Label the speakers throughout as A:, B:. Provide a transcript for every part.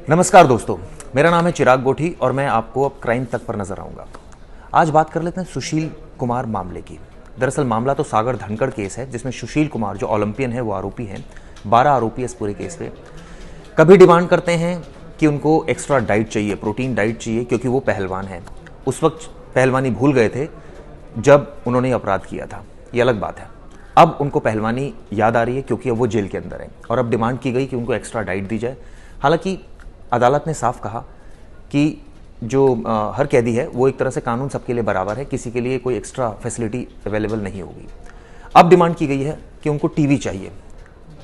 A: नमस्कार दोस्तों, मेरा नाम है चिराग गोठी और मैं आपको अब क्राइम तक पर नजर आऊंगा। आज बात कर लेते हैं सुशील कुमार मामले की। दरअसल मामला तो सागर धनखड़ केस है, जिसमें सुशील कुमार जो ओलंपियन है वो आरोपी हैं। 12 आरोपी इस पूरे केस पे। कभी डिमांड करते हैं कि उनको एक्स्ट्रा डाइट चाहिए, प्रोटीन डाइट चाहिए, क्योंकि वो पहलवान है। उस वक्त पहलवानी भूल गए थे जब उन्होंने अपराध किया था, ये अलग बात है। अब उनको पहलवानी याद आ रही है क्योंकि अब वो जेल के अंदर है और अब डिमांड की गई कि उनको एक्स्ट्रा डाइट दी जाए। हालांकि अदालत ने साफ कहा कि जो हर कैदी है वो एक तरह से कानून सबके लिए बराबर है, किसी के लिए कोई एक्स्ट्रा फैसिलिटी अवेलेबल नहीं होगी। अब डिमांड की गई है कि उनको टीवी चाहिए।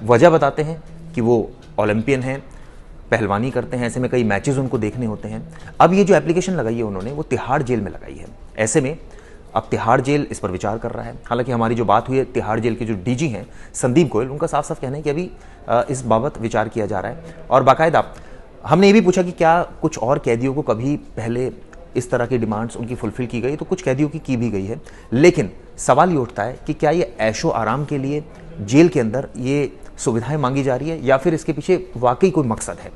A: वजह बताते हैं कि वो ओलंपियन हैं, पहलवानी करते हैं, ऐसे में कई मैचेस उनको देखने होते हैं। अब ये जो एप्लीकेशन लगाई है उन्होंने वो तिहाड़ जेल में लगाई है। ऐसे में अब तिहाड़ जेल इस पर विचार कर रहा है। हालांकि हमारी जो बात हुई है तिहाड़ जेल के जो डीजी हैं संदीप गोयल, उनका साफ साफ कहना है कि अभी इस बाबत विचार किया जा रहा है। और बाकायदा हमने ये भी पूछा कि क्या कुछ और कैदियों को कभी पहले इस तरह की डिमांड्स उनकी फुलफिल की गई, तो कुछ कैदियों की भी गई है। लेकिन सवाल ये उठता है कि क्या ये ऐशो आराम के लिए जेल के अंदर ये सुविधाएं मांगी जा रही है या फिर इसके पीछे वाकई कोई मकसद है।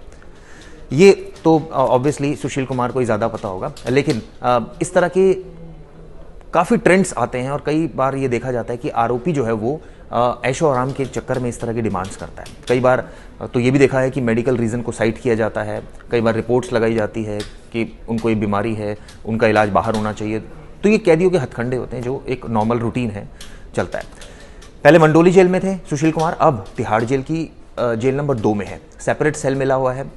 A: ये तो ऑब्वियसली सुशील कुमार को ही ज़्यादा पता होगा। लेकिन इस तरह के काफ़ी ट्रेंड्स आते हैं और कई बार ये देखा जाता है कि आरोपी जो है वो ऐशो आराम के चक्कर में इस तरह की डिमांड्स करता है। कई बार तो ये भी देखा है कि मेडिकल रीज़न को साइट किया जाता है, कई बार रिपोर्ट्स लगाई जाती है कि उनको ये बीमारी है, उनका इलाज बाहर होना चाहिए। तो ये कैदियों के हथकंडे होते हैं जो एक नॉर्मल रूटीन है, चलता है। पहले मंडोली जेल में थे सुशील कुमार, अब तिहाड़ जेल की जेल नंबर 2 में है। सेपरेट सेल मिला हुआ है।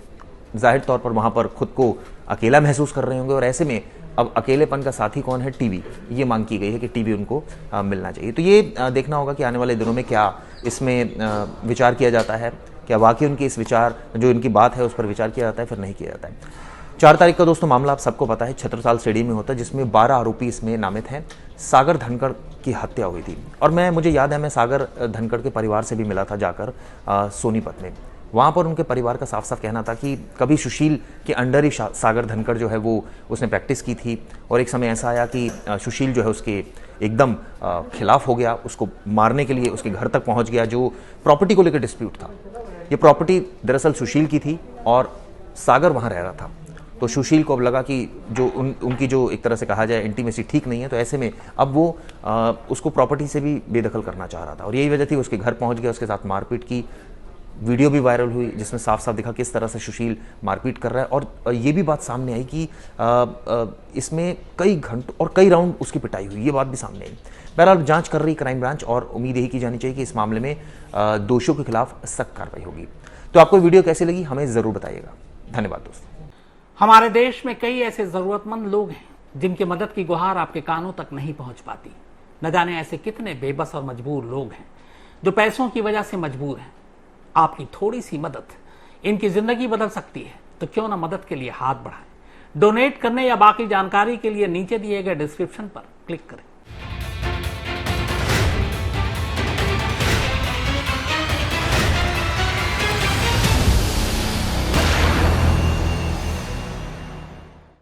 A: जाहिर तौर पर वहाँ पर खुद को अकेला महसूस कर रहे होंगे और ऐसे में अब अकेलेपन का साथी कौन है? टीवी। ये मांग की गई है कि टीवी उनको मिलना चाहिए। तो ये देखना होगा कि आने वाले दिनों में क्या इसमें विचार किया जाता है, क्या वाकई उनकी इस विचार जो इनकी बात है उस पर विचार किया जाता है, फिर नहीं किया जाता है। 4 तारीख का दोस्तों मामला आप सबको पता है छत्रसाल स्टेडियम में होता है, जिसमें 12 आरोपी इसमें नामित हैं। सागर धनखड़ की हत्या हुई थी और मुझे याद है मैं सागर धनखड़ के परिवार से भी मिला था जाकर सोनीपत में। वहाँ पर उनके परिवार का साफ साफ कहना था कि कभी सुशील के अंडर ही सागर धनखड़ जो है वो उसने प्रैक्टिस की थी और एक समय ऐसा आया कि सुशील जो है उसके एकदम खिलाफ हो गया, उसको मारने के लिए उसके घर तक पहुँच गया। जो प्रॉपर्टी को लेकर डिस्प्यूट था, ये प्रॉपर्टी दरअसल सुशील की थी और सागर वहाँ रह रहा था। तो सुशील को अब लगा कि जो उनकी जो एक तरह से कहा जाए इंटीमेसी ठीक नहीं है, तो ऐसे में अब वो उसको प्रॉपर्टी से भी बेदखल करना चाह रहा था और यही वजह थी उसके घर पहुँच गया, उसके साथ मारपीट की। वीडियो भी वायरल हुई जिसमें साफ साफ दिखा किस तरह से सुशील मारपीट कर रहा है और ये भी बात सामने आई कि इसमें कई घंटों और कई राउंड उसकी पिटाई हुई, ये बात भी सामने आई। बहरहाल जांच कर रही क्राइम ब्रांच और उम्मीद यही की जानी चाहिए कि इस मामले में दोषियों के खिलाफ सख्त कार्रवाई होगी। तो आपको वीडियो कैसी लगी हमें ज़रूर बताइएगा। धन्यवाद दोस्तों।
B: हमारे देश में कई ऐसे जरूरतमंद लोग हैं जिनकी मदद की गुहार आपके कानों तक नहीं पहुंच पाती। न जाने ऐसे कितने बेबस और मजबूर लोग हैं जो पैसों की वजह से मजबूर हैं। आपकी थोड़ी सी मदद इनकी जिंदगी बदल सकती है, तो क्यों ना मदद के लिए हाथ बढ़ाएं। डोनेट करने या बाकी जानकारी के लिए नीचे दिए गए डिस्क्रिप्शन पर क्लिक करें।